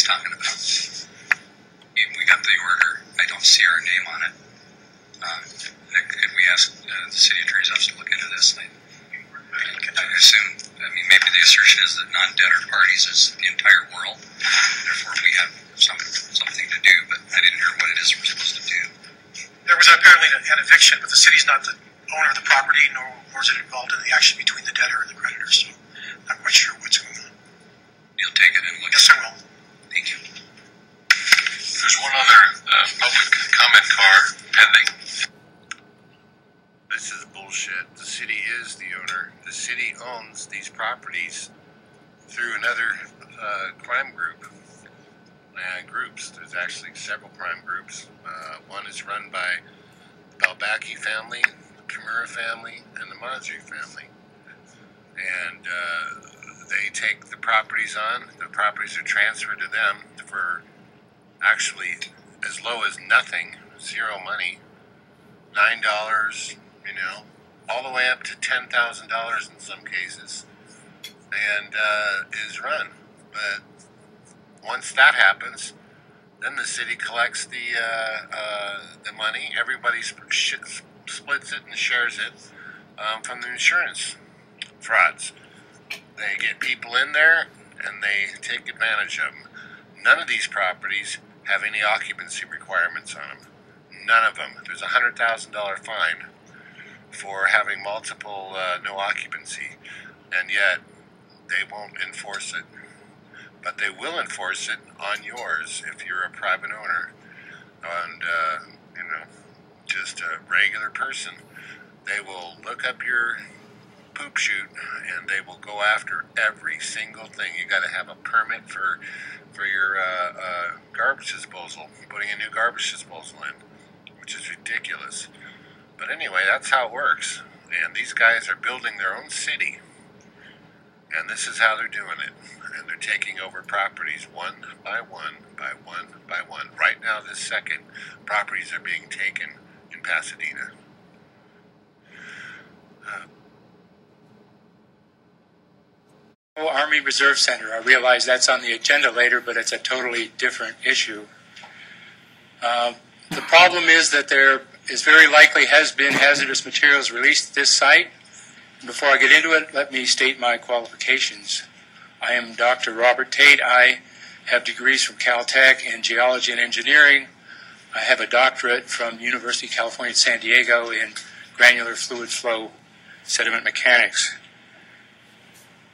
talking about. We got the order. I don't see our name on it. Could we ask the city attorney's office to look into this? I assume, maybe the assertion is that non-debtor parties is the entire world. Therefore, we have something to do, but I didn't hear what it is we're supposed to do. There was apparently an eviction, but the city's not the owner of the property, nor is it involved in the action between the debtor and the creditor, so I'm not quite sure what's going on. You'll take it and look Yes, at it? I will. Thank you. There's one other public comment card pending. This is bullshit. The city is the owner. The city owns these properties through another crime group. Groups. There's actually several crime groups. One is run by the Balbaki family, the Kimura family, and the Mazri family. And they take the properties on. The properties are transferred to them for actually as low as nothing, zero money, $9, all the way up to $10,000 in some cases, and is run. But once that happens, then the city collects the money. Everybody splits it and shares it from the insurance frauds. They get people in there and they take advantage of them. None of these properties have any occupancy requirements on them. None of them. There's a $100,000 fine for having multiple no occupancy, and yet they won't enforce it. But they will enforce it on yours if you're a private owner and, just a regular person. They will look up your poop chute and they will go after every single thing. You got to have a permit for your garbage disposal, putting a new garbage disposal in, which is ridiculous. But anyway, that's how it works. And these guys are building their own city. And this is how they're doing it. And they're taking over properties one by one, by one, by one. Right now, this second, properties are being taken in Pasadena. Army Reserve Center. I realize that's on the agenda later, but it's a totally different issue. The problem is that there is very likely has been hazardous materials released at this site. Before I get into it, let me state my qualifications. I am Dr. Robert Tate. I have degrees from Caltech in geology and engineering. I have a doctorate from University of California, San Diego in granular fluid flow sediment mechanics.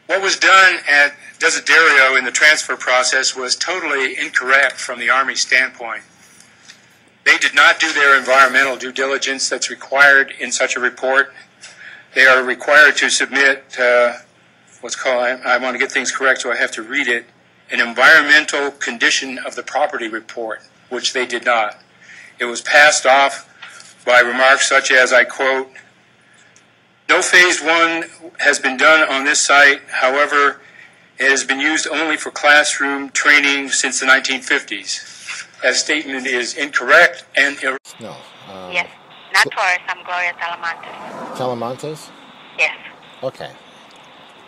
What was done at Desiderio in the transfer process was totally incorrect from the Army standpoint. They did not do their environmental due diligence that's required in such a report. They are required to submit what's called, I want to get things correct so I have to read it, an environmental condition of the property report, which they did not. It was passed off by remarks such as, I quote, "No phase one has been done on this site. However, it has been used only for classroom training since the 1950s. That statement is incorrect and No. Yes. Not Torres. I'm Gloria Talamantes. Talamantes? Yes. Okay.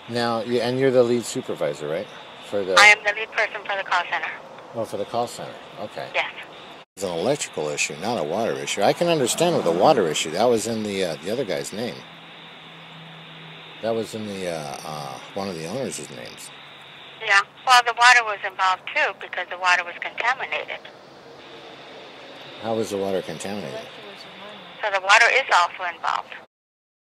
Now, you're the lead supervisor, right? I am the lead person for the call center. Oh, for the call center. Okay. Yes. It's an electrical issue, not a water issue. I can understand with the water issue. That was in the other guy's name. That was in the one of the owners' names. Yeah. Well, the water was involved too because the water was contaminated. How was the water contaminated? So the water is also involved.